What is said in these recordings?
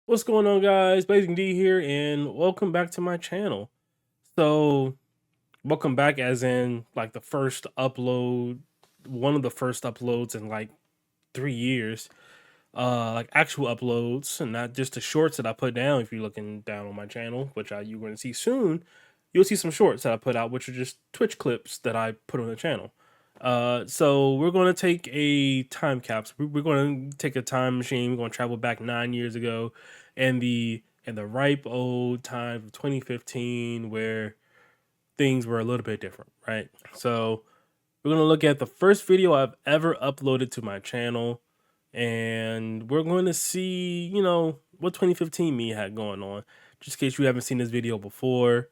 What's going on, guys? BlazingD here, and welcome back to my channel. So, welcome back as in like the first upload, one of the first uploads in like 3 years. Like actual uploads, and not just the shorts that I put down. If you're looking down on my channel, which you're going to see soon, you'll see some shorts that I put out, which are just Twitch clips that I put on the channel. So we're going to take a time capsule. We're going to take a time machine. We're going to travel back 9 years ago, and the ripe old time of 2015, where things were a little bit different, right? So we're going to look at the first video I've ever uploaded to my channel, and we're going to see, what 2015 me had going on. Just in case you haven't seen this video before,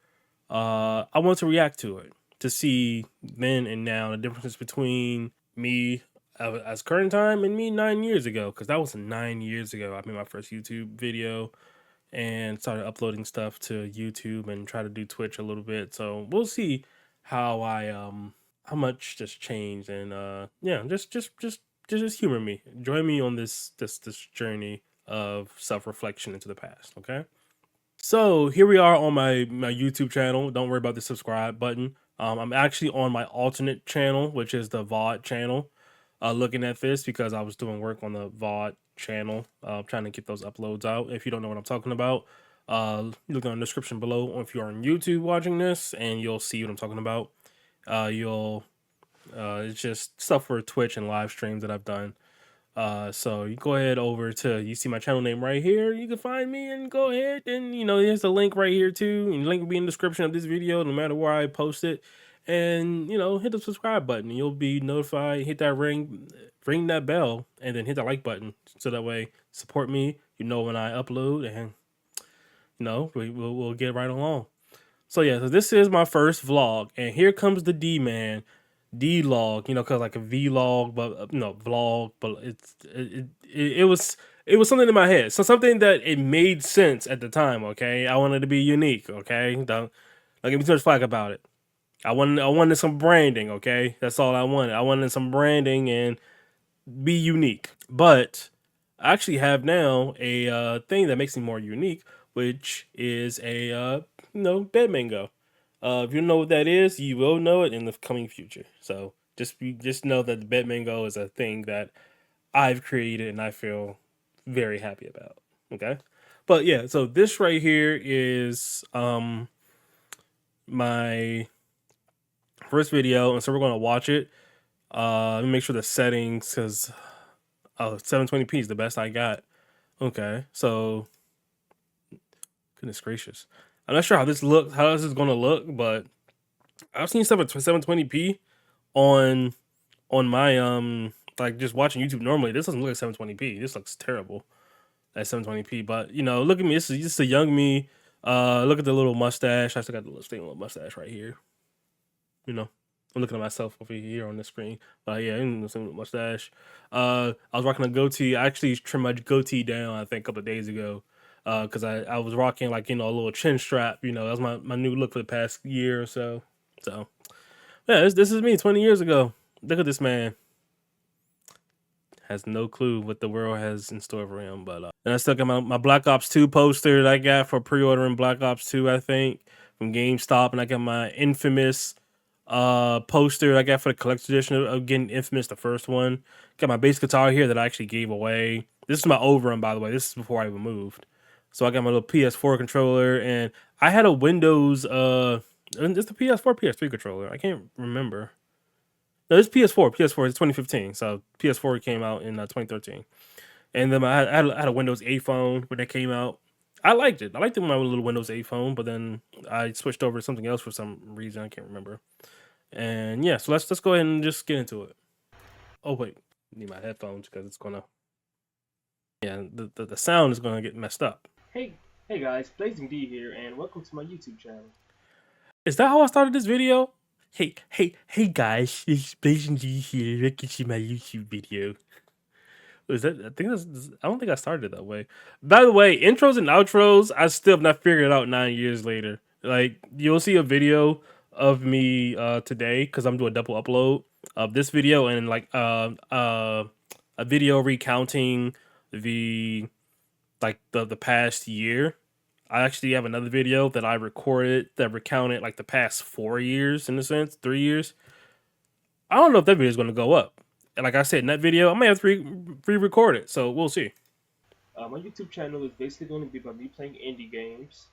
I want to react to it to see then and now the differences between me as current time and me 9 years ago, because that was 9 years ago I made my first YouTube video and started uploading stuff to YouTube and try to do Twitch a little bit. So we'll see how how much just changed, and yeah, just humor me. Join me on this journey of self-reflection into the past, okay? So here we are on my YouTube channel. Don't worry about the subscribe button. I'm actually on my alternate channel, which is the VOD channel. Looking at this because I was doing work on the VOD channel, trying to get those uploads out. If you don't know what I'm talking about, look in the description below. Or if you're on YouTube watching this, and you'll see what I'm talking about. It's just stuff for Twitch and live streams that I've done. So you go ahead over to, you see my channel name right here. You can find me and go ahead and, there's a link right here too. And the link will be in the description of this video, no matter where I post it. And, hit the subscribe button and you'll be notified. Hit that ring that bell, and then hit the like button. So that way, support me, when I upload, and, we'll get right along. So yeah, so this is my first vlog, and here comes the D-man. D-log, because like a vlog, but no vlog, but it was something in my head, so something that it made sense at the time. Okay, I wanted to be unique. Okay, don't give me too much flack about it. I wanted some branding. Okay, that's all I wanted. I wanted some branding and be unique. But I actually have now a thing that makes me more unique, which is a bed mango. If you know what that is, you will know it in the coming future. So just know that the bed mango is a thing that I've created and I feel very happy about. Okay, but yeah, so this right here is my first video, and so we're gonna watch it. Let me make sure the settings, because 720p is the best I got. Okay, so goodness gracious, I'm not sure how this is gonna look, but I've seen stuff at 720p on my like just watching YouTube normally. This doesn't look like 720p. This looks terrible at 720p. But look at me. This is just a young me. Look at the little mustache. I still got the little mustache right here. I'm looking at myself over here on the screen. But yeah, some mustache. I was rocking a goatee. I actually trimmed my goatee down, I think, a couple of days ago. Because I was rocking like a little chin strap. That was my new look for the past year or so. So yeah, this is me 20 years ago. Look at this man. Has no clue what the world has in store for him. But and I still got my Black Ops 2 poster that I got for pre-ordering Black Ops 2, I think, from GameStop. And I got my Infamous poster I got for the collector's edition of getting Infamous, the first one. Got my bass guitar here that I actually gave away. This is my overrun, by the way. This is before I even moved. So I got my little PS4 controller, and I had a Windows it's the PS4, PS3 controller. I can't remember. No, it's PS4. PS4 is 2015. So PS4 came out in 2013. And then I had a Windows 8 phone when that came out. I liked it. I liked it when my little Windows 8 phone, but then I switched over to something else for some reason. I can't remember. And yeah, so let's go ahead and just get into it. Oh wait, I need my headphones because it's gonna, yeah, the sound is gonna get messed up. Hey guys, BlazingD here, and welcome to my YouTube channel. Is that how I started this video? Hey guys, it's BlazingD here. Welcome to my YouTube video. Is that? I don't think I started it that way. By the way, intros and outros, I still have not figured it out 9 years later. Like, you'll see a video of me today, because I'm doing a double upload of this video and like a video recounting the like the past year. I actually have another video that I recorded that recounted like the past 4 years, in a sense, 3 years. I don't know if that video is going to go up. And like I said in that video, I may have to re-record it, so we'll see. My YouTube channel is basically going to be about me playing indie games.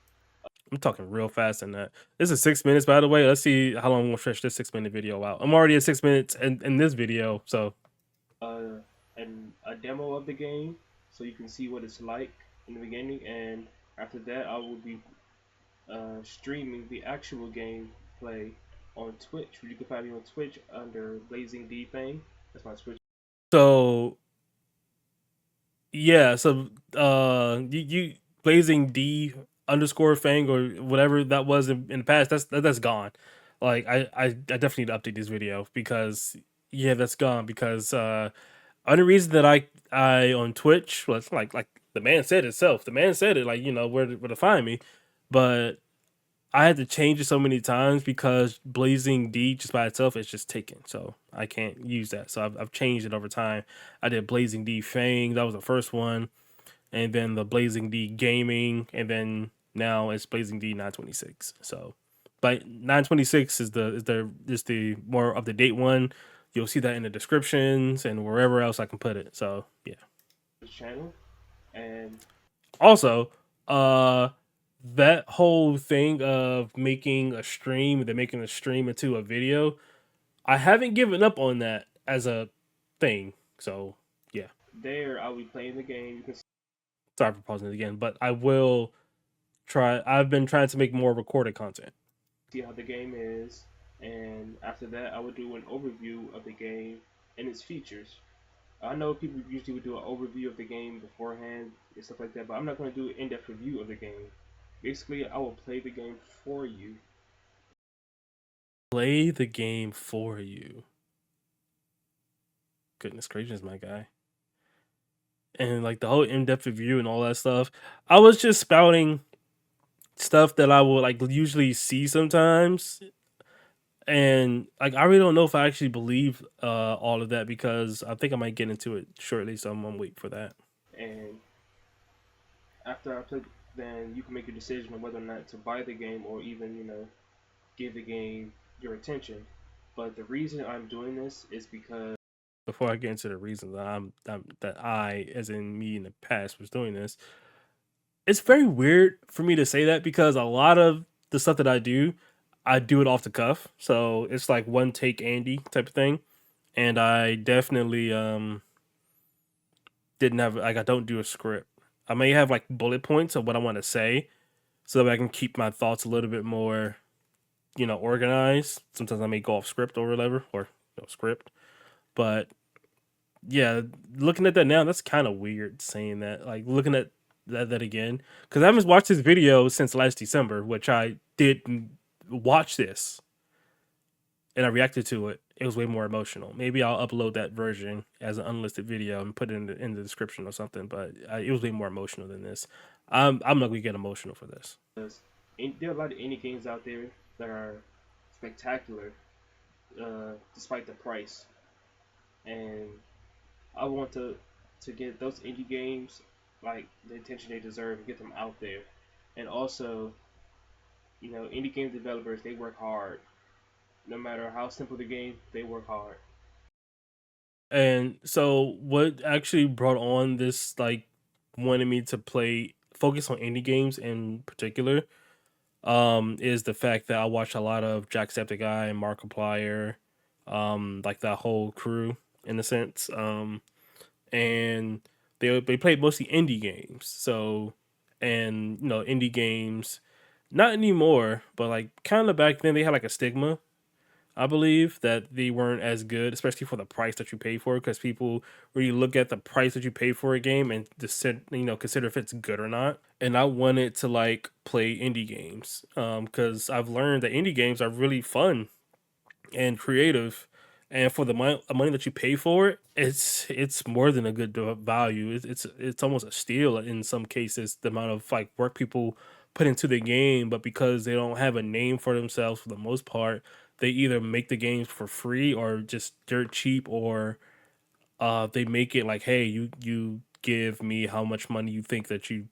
I'm talking real fast in that. This is 6 minutes, by the way. Let's see how long we'll stretch this 6 minute video out. I'm already at 6 minutes in this video, so Uh, and a demo of the game, so you can see what it's like in the beginning. And after that, I will be streaming the actual game play on Twitch. You can find me on Twitch under BlazingD thing. That's my Twitch. so yeah, so you BlazingD underscore Fang or whatever that was in the past, that's gone. Like I definitely need to update this video because yeah, that's gone because only reason that I on Twitch was like the man said itself. The man said it like, where to find me. But I had to change it so many times because Blazing D just by itself is just taken, so I can't use that. So I've changed it over time. I did Blazing D Fang, that was the first one, and then the Blazing D Gaming, and then now it's Blazing D 926. So, but 926 is the more up to date one. You'll see that in the descriptions and wherever else I can put it. So yeah. channel. And Also, uh that whole thing of making a stream, then making a stream into a video, I haven't given up on that as a thing. So yeah. there, I'll be playing the game. You can Sorry for pausing it again, but I will try. I've been trying to make more recorded content. see how the game is. And after that, I will do an overview of the game and its features. I know people usually would do an overview of the game beforehand and stuff like that, but I'm not going to do an in-depth review of the game. Basically, I will play the game for you. Play the game for you. Goodness gracious, my guy. And like the whole in-depth review and all that stuff. I was just spouting stuff that I will like usually see sometimes. And like I really don't know if I actually believe all of that because I think I might get into it shortly, so I'm gonna wait for that. And after I play, then you can make a decision on whether or not to buy the game or even, give the game your attention. But the reason I'm doing this is because Before I get into the reasons that that I, as in me in the past, was doing this, it's very weird for me to say that because a lot of the stuff that I do it off the cuff. So it's like one take Andy type of thing. And I definitely didn't have like I don't do a script. I may have like bullet points of what I want to say so that I can keep my thoughts a little bit more, organized. Sometimes I may go off script or whatever, or script. But yeah, looking at that now, that's kind of weird saying that. Like looking at that again, because I haven't watched this video since last December, which I did watch this and I reacted to it. It was way more emotional. Maybe I'll upload that version as an unlisted video and put it in the description or something. But it was way more emotional than this. I'm not gonna get emotional for this. there are a lot of indie games out there that are spectacular, despite the price. And I want to get those indie games like the attention they deserve and get them out there. And also, indie game developers, they work hard. No matter how simple the game, they work hard. And so, what actually brought on this like wanted me to focus on indie games in particular is the fact that I watch a lot of Jacksepticeye and Markiplier, like that whole crew in a sense. And they played mostly indie games. So, and indie games, not anymore, but like kind of back then they had like a stigma. I believe that they weren't as good, especially for the price that you pay for, because people really look at the price that you pay for a game and consider if it's good or not. And I wanted to like play indie games, because I've learned that indie games are really fun and creative, and for the money that you pay for it, it's more than a good value. It's almost a steal in some cases. The amount of like work people put into the game, but because they don't have a name for themselves for the most part, they either make the games for free or just dirt cheap, or they make it like, hey, you give me how much money you think that you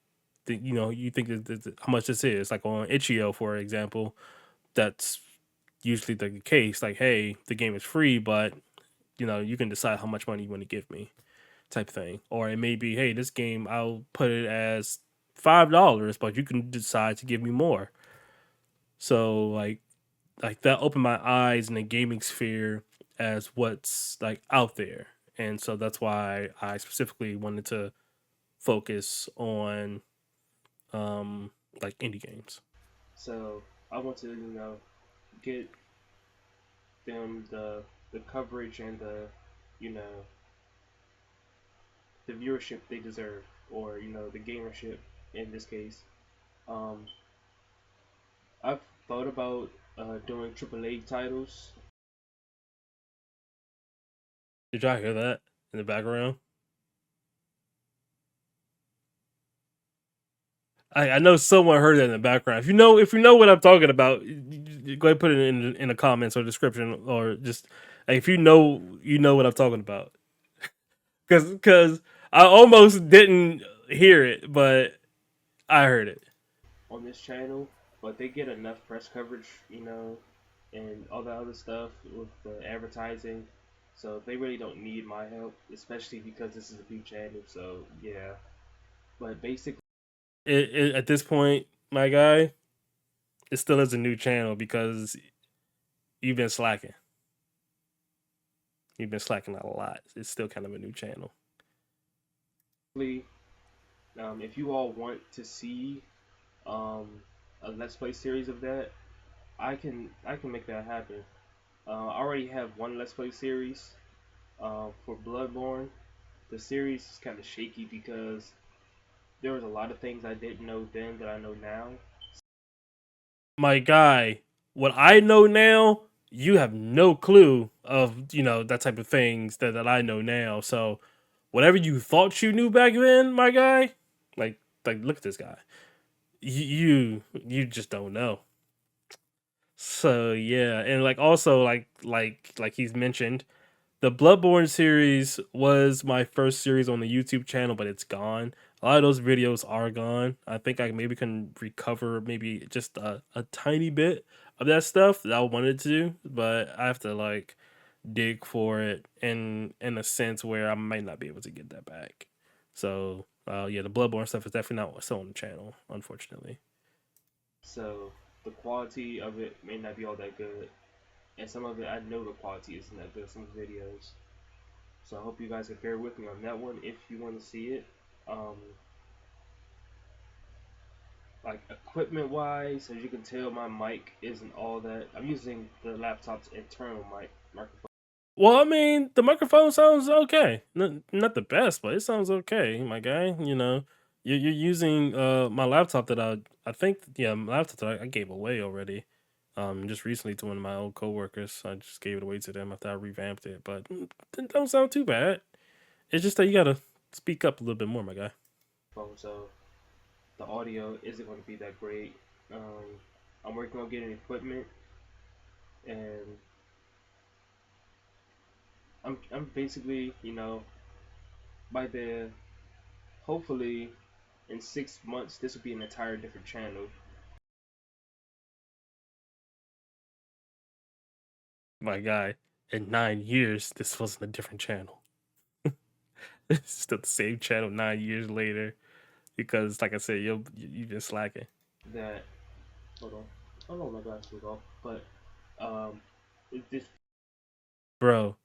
think that how much this is. Like on Itch.io, for example, that's usually the case. Like, hey, the game is free, but you can decide how much money you want to give me, type thing. Or it may be, hey, this game I'll put it as $5, but you can decide to give me more. So like that opened my eyes in the gaming sphere as what's like out there, and so that's why I specifically wanted to focus on like indie games. So I want to, get them the coverage and you know, the viewership they deserve, or the gamership in this case. Um, I've thought about doing AAA titles. Did y'all hear that in the background? I know someone heard that in the background. If you know what I'm talking about, go ahead and put it in the comments or description, or just like, if you know what I'm talking about. Because I almost didn't hear it, but I heard it. On this channel, but they get enough press coverage, and all the other stuff with the advertising. So they really don't need my help, especially because this is a new channel. So yeah, but basically, At this point, my guy, it still is a new channel because you've been slacking. You've been slacking a lot. It's still kind of a new channel. if you all want to see um, a Let's Play series of that, I can make that happen. I already have one Let's Play series for Bloodborne. The series is kind of shaky because there was a lot of things I didn't know then that I know now. My guy, what I know now, you have no clue of that type of things that I know now. So whatever you thought you knew back then, my guy, like look at this guy. You just don't know. So yeah, and like also like he's mentioned, the Bloodborne series was my first series on the YouTube channel, but it's gone. A lot of those videos are gone. I think I maybe can recover maybe just a tiny bit of that stuff that I wanted to do, but I have to like dig for it in a sense where I might not be able to get that back. So yeah, the Bloodborne stuff is definitely not still on the channel, unfortunately. So the quality of it may not be all that good, and some of it I know the quality isn't that good. Some videos. So I hope you guys can bear with me on that one if you want to see it. Um, like equipment wise, as you can tell, my mic isn't all that. I'm using the laptop's internal microphone. Well, I mean, the microphone sounds okay. Not the best, but it sounds okay, my guy. You're using my laptop that I think, yeah, my laptop that I gave away already. Just recently to one of my old coworkers. I just gave it away to them after I revamped it, but it don't sound too bad. It's just that you gotta speak up a little bit more, my guy. So the audio isn't going to be that great. Um, I'm working on getting equipment, and I'm basically, by the hopefully in 6 months this will be an entire different channel. My guy, in 9 years, this wasn't a different channel. It's still the same channel 9 years later because, like I said, you've been slacking. That hold on, oh no, my glasses was off, but um, this Bro,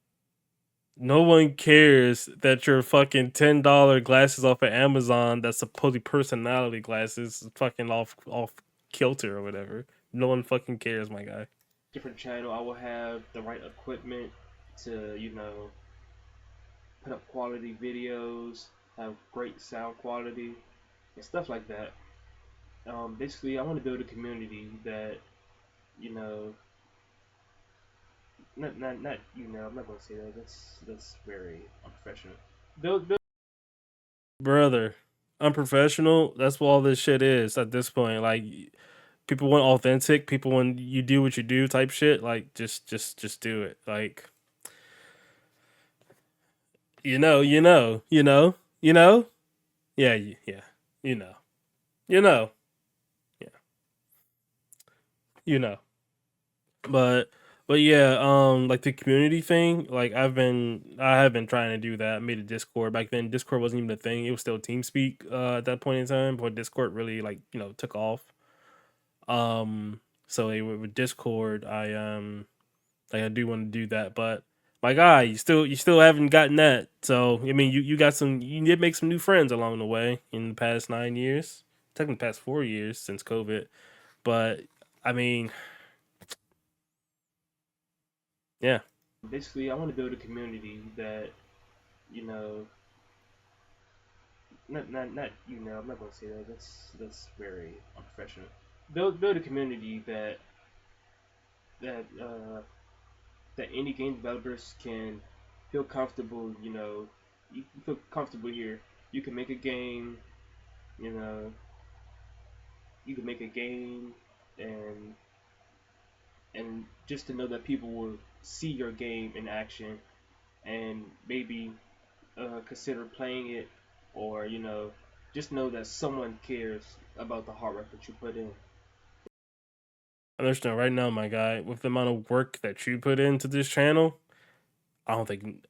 no one cares that your fucking $10 glasses off of Amazon that's supposedly personality glasses is fucking off kilter or whatever. No one fucking cares, my guy. different channel, I will have the right equipment to put up quality videos, have great sound quality, and stuff like that. Basically, I want to build a community that you know, not I'm not gonna say that. That's very unprofessional. Build Brother, unprofessional. That's what all this shit is at this point. Like, people want authentic. People want you do what you do type shit. Like, just do it. Like, you know. Yeah, yeah. You know. You know. Yeah. You know. But yeah, like the community thing, like I have been trying to do that. I made a Discord. Back then Discord wasn't even a thing. It was still TeamSpeak at that point in time, but Discord really like, took off. So with Discord, like I do want to do that, but my guy, you still haven't gotten that. So I mean, you got some, you did make some new friends along the way in the past 9 years, technically past 4 years since COVID. But I mean, yeah, Basically, I want to build a community that you know, not I'm not gonna say that. That's very unprofessional. Build a community that that indie game developers can feel comfortable. You feel comfortable here. You can make a game. You know, you can make a game, and just to know that people will see your game in action and maybe consider playing it, or just know that someone cares about the hard work that you put in. I understand right now, my guy, with the amount of work that you put into this channel, I don't think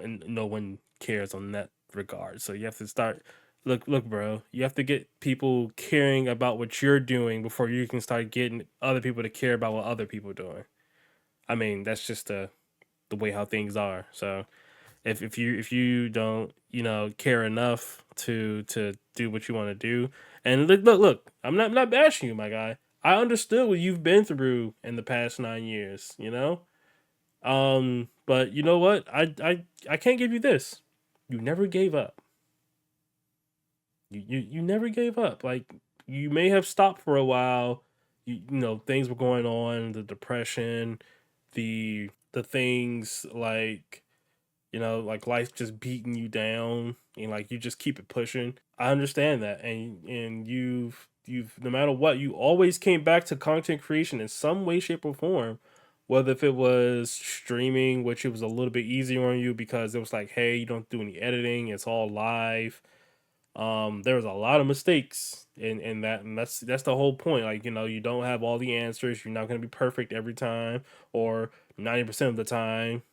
no one cares on that regard. So you have to start. Look, bro. You have to get people caring about what you're doing before you can start getting other people to care about what other people are doing. I mean, that's just the way how things are. So if you don't care enough to do what you want to do, and look, I'm not bashing you, my guy. I understood what you've been through in the past 9 years. But you know what? I can't give you this. You never gave up. You never gave up. Like, you may have stopped for a while. Things were going on, the depression, the things like, like life just beating you down, and like you just keep it pushing. I understand that, and you've no matter what, you always came back to content creation in some way, shape, or form. Whether if it was streaming, which it was a little bit easier on you because it was like, hey, you don't do any editing, it's all live. There was a lot of mistakes in that, and that's the whole point. Like, you don't have all the answers. You're not gonna be perfect every time, or 90% of the time.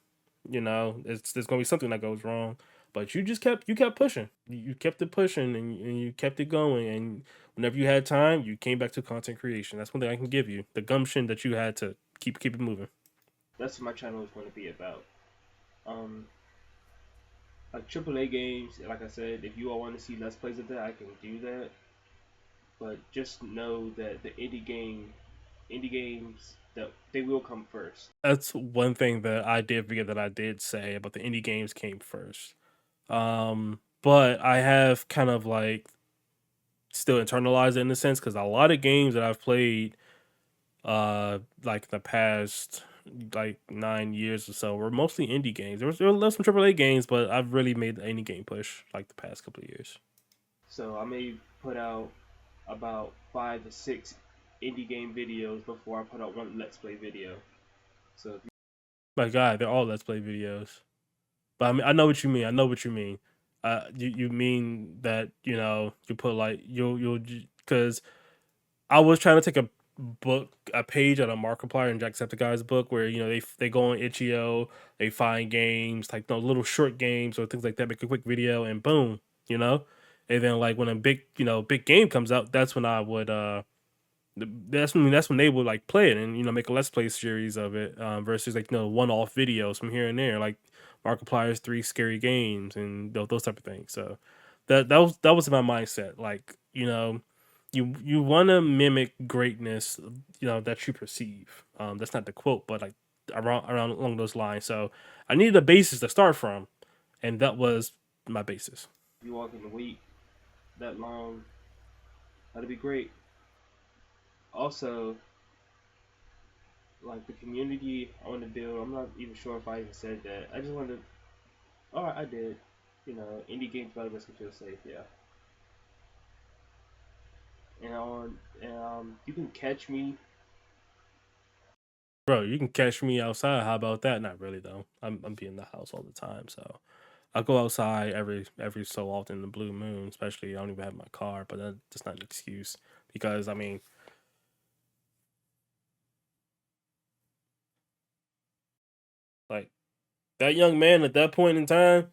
There's gonna be something that goes wrong, but you kept pushing. You kept it pushing, and you kept it going. And whenever you had time, you came back to content creation. That's one thing I can give you: the gumption that you had to keep it moving. That's what my channel is going to be about. Um, like AAA games, like I said, if you all want to see let's plays of that, I can do that. But just know that the indie games, that they will come first. That's one thing that I did forget that I did say about the indie games came first. But I have kind of like still internalized it in a sense because a lot of games that I've played, like the past like 9 years or so, were mostly indie games. There was some AAA games, but I've really made the indie game push like the past couple of years. So I may put out about 5 to 6 indie game videos before I put out one let's play video. So My God, they're all Let's Play videos. But I mean, I know what you mean. I know what you mean. You mean that you put like you'll because I was trying to take a page out of Markiplier and Jacksepticeye's book where they go on itch.io, they find games like little short games or things like that, make a quick video, and boom, you know. And then like when a big game comes out, that's when I would that's when they would like play it and make a let's play series of it, versus like one off videos from here and there, like Markiplier's three scary games and those type of things. So that was my mindset. Like, you want to mimic greatness, that you perceive. That's not the quote, but like around along those lines. So I needed a basis to start from, and that was my basis. if you all can wait that long, that'd be great. Also, like the community I want to build, I'm not even sure if I even said that. I just wanted to, oh, I did. Indie game developers can feel safe, yeah. And you can catch me. Bro, you can catch me outside. How about that? Not really though. I'm be in the house all the time, so I go outside every so often in the blue moon, especially I don't even have my car, but that's not an excuse because I mean, like that young man at that point in time,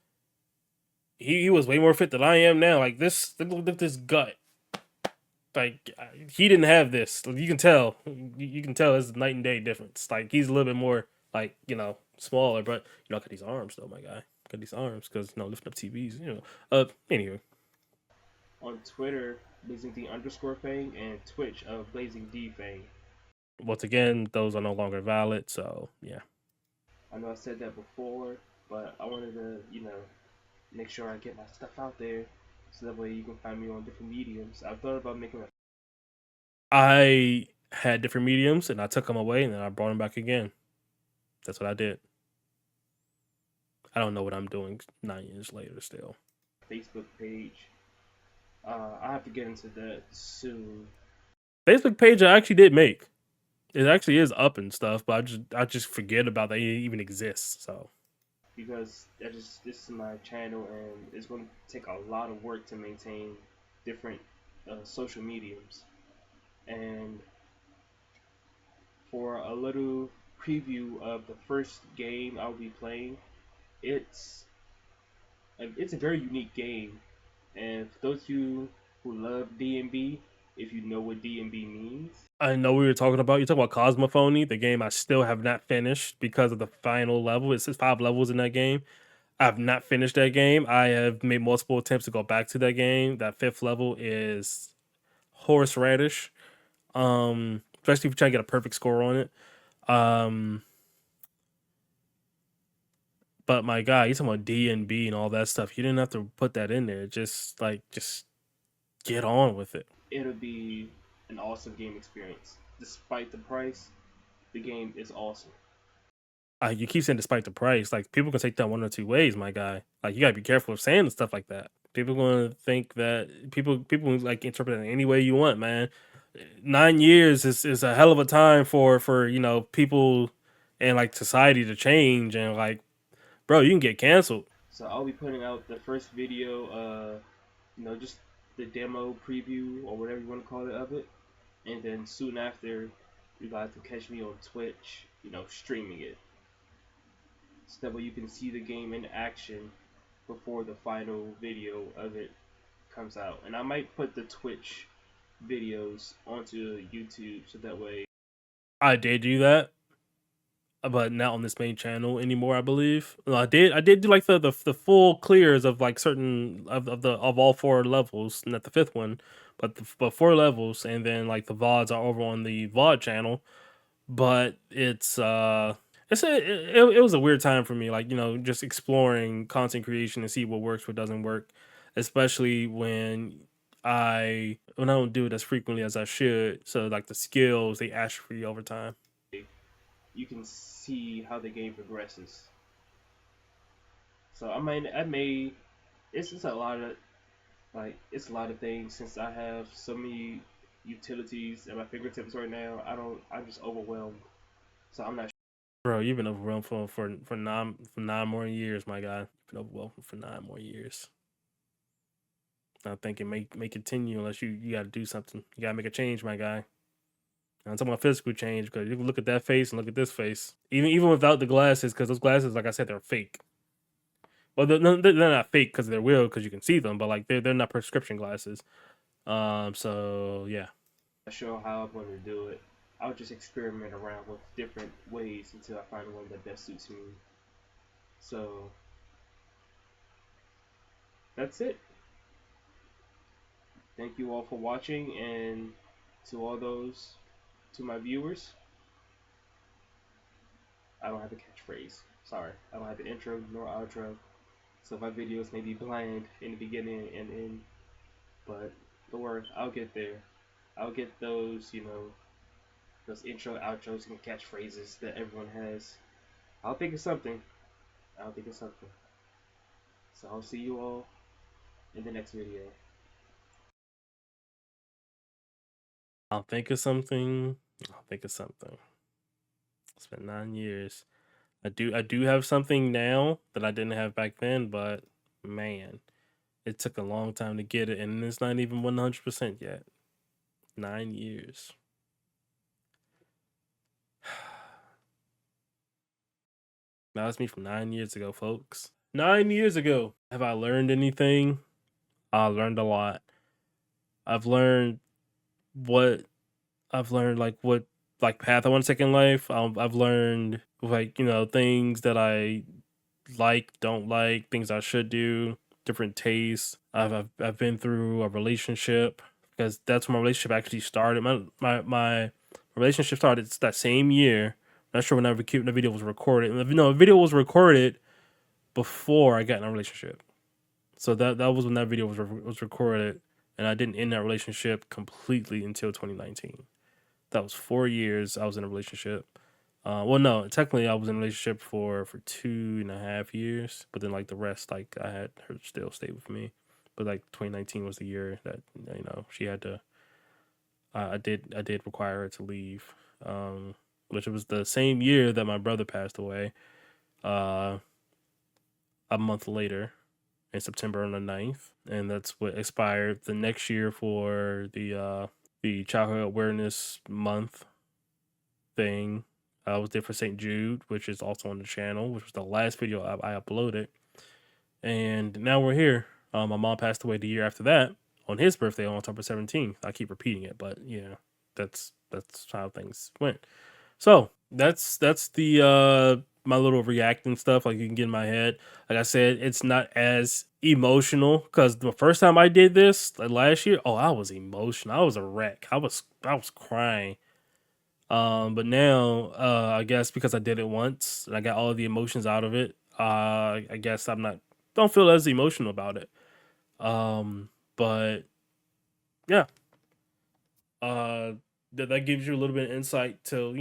he was way more fit than I am now. Like this, look at this gut. Like he didn't have this. You can tell. You can tell it's a night and day difference. Like he's a little bit more like smaller, but got these arms though, my guy. Got these arms because lifting up TVs. Anyway, On Twitter, BlazingD_Fang, and Twitch of BlazingD_Fang. once again, those are no longer valid. So yeah. I know I said that before, but I wanted to, make sure I get my stuff out there so that way you can find me on different mediums. I've thought about making a I had different mediums and I took them away and then I brought them back again. That's what I did. I don't know what I'm doing 9 years later still. Facebook page. I have to get into that soon. Facebook page I actually did make. It actually is up and stuff, but I just forget about that it even exists. So Because this is my channel and it's going to take a lot of work to maintain different social mediums. And for a little preview of the first game I'll be playing, it's it's a very unique game. And for those of you who love D&B, if you know what D&B means, I know we were talking about you talking about Cosmophony, the game I still have not finished because of the final level. It's 5 levels in that game. I have not finished that game. I have made multiple attempts to go back to that game. That 5th level is horseradish. Especially if you try to get a perfect score on it. But my God, you talking about D and B and all that stuff. You didn't have to put that in there. Just get on with it. it'll be an awesome game experience. Despite the price, the game is awesome. You keep saying despite the price, like people can take that one or two ways, my guy. Like you gotta be careful of saying stuff like that. People gonna think that people like interpret it any way you want, man. 9 years is a hell of a time for people and like society to change and like, bro, you can get canceled. So I'll be putting out the first video, just the demo preview or whatever you want to call it of it, and then soon after, you guys can catch me on Twitch, streaming it, so that way you can see the game in action before the final video of it comes out. And I might put the Twitch videos onto YouTube so that way. I did do that, but not on this main channel anymore. I believe I did do like the full clears of like certain of all 4 levels, not the 5th one, but 4 levels, and then like the VODs are over on the VOD channel. But it was a weird time for me, like just exploring content creation and see what works, what doesn't work, especially when I don't do it as frequently as I should. So like the skills they atrophy over time. You can see how the game progresses. So I may it's just a lot of it's a lot of things since I have so many utilities at my fingertips right now. I'm just overwhelmed. So I'm not Bro, you've been overwhelmed for 9 more years, my guy. You've been overwhelmed for 9 more years. I think it may continue unless you got to do something. You got to make a change, my guy. I'm talking about physical change because you can look at that face and look at this face, even without the glasses, because those glasses, like I said, they're fake. Well, they're not fake because they're real because you can see them, but like they're not prescription glasses. So yeah, sure how I'm going to do it. I'll just experiment around with different ways until I find one that best suits me. So that's it. Thank you all for watching, and to all those, to my viewers, I don't have a catchphrase. Sorry, I don't have an intro nor outro. So my videos may be bland in the beginning and end, but don't worry, I'll get there. I'll get those, those intro, outros, and catchphrases that everyone has. I'll think of something. I'll think of something. So I'll see you all in the next video. I'll think of something. I'll think of something. It's been 9 years. I do have something now that I didn't have back then, but Man, it took a long time to get it, and it's not even 100% yet. 9 years. Now that's me from 9 years ago, folks. 9 years ago. Have I learned anything? I learned a lot. I've learned what what path I want to take in life. I've learned things that I like, don't like, things I should do, different tastes. I've been through a relationship because that's when my relationship actually started. My relationship started that same year. Not sure when the video was recorded. No, the video was recorded before I got in a relationship. So that was when that video was recorded, and I didn't end that relationship completely until 2019. That was 4 years I was in a relationship. Well, no, technically I was in a relationship for 2.5 years, but then like the rest, like I had her still stay with me. But like 2019 was the year that she had to. I did require her to leave, which was the same year that my brother passed away. A month later, in September on the 9th, and that's what expired the next year for the Childhood Awareness Month thing. I was there for St. Jude, which is also on the channel, which was the last video I uploaded. And now we're here. My mom passed away the year after that on his birthday on October 17th. I keep repeating it, but yeah, that's how things went. So that's the my little reacting stuff. Like you can get in my head. Like I said, it's not as emotional because the first time I did this, like last year, I was emotional. I was a wreck. I was crying. But now, I guess because I did it once and I got all of the emotions out of it, I guess don't feel as emotional about it. But yeah, that gives you a little bit of insight to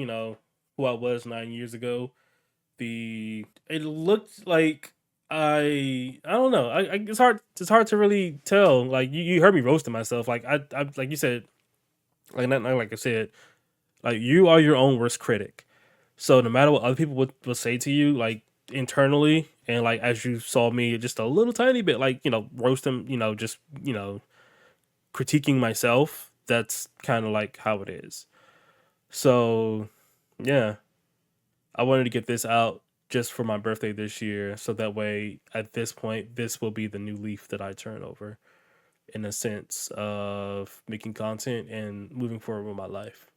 who I was 9 years ago. It looked like I don't know. It's hard to really tell. Like you heard me roasting myself. Like I like you said, not like I said, like you are your own worst critic. So no matter what other people would say to you, like internally, and like as you saw me just a little tiny bit, like roasting, just critiquing myself. That's kind of like how it is. So yeah, I wanted to get this out just for my birthday this year, so that way at this point, this will be the new leaf that I turn over, in a sense of making content and moving forward with my life.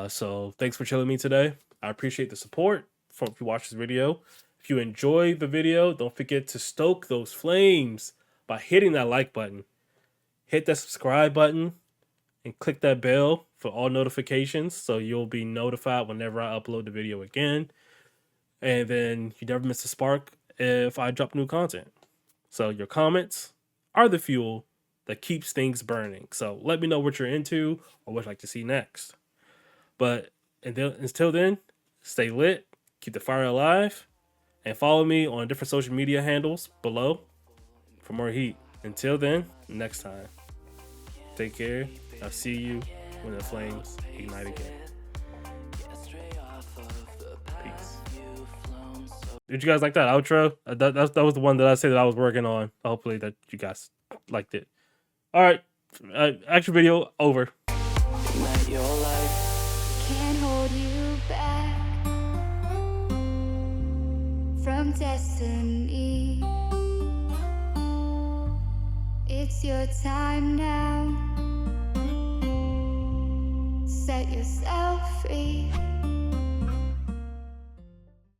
So thanks for chilling me today. I appreciate the support from if you watch this video. If you enjoyed the video, don't forget to stoke those flames by hitting that like button. Hit that subscribe button and click that bell for all notifications so you'll be notified whenever I upload the video again. And then you never miss a spark if I drop new content. So your comments are the fuel that keeps things burning. So let me know what you're into or what you'd like to see next. But until then, stay lit, keep the fire alive, and follow me on different social media handles below for more heat. Until then, next time, take care. I'll see you when the flames ignite again. Peace. Did you guys like that outro? That was the one that I said that I was working on. Hopefully that you guys liked it. All right, action video over. Can't hold you back from destiny. It's your time now. Set yourself free.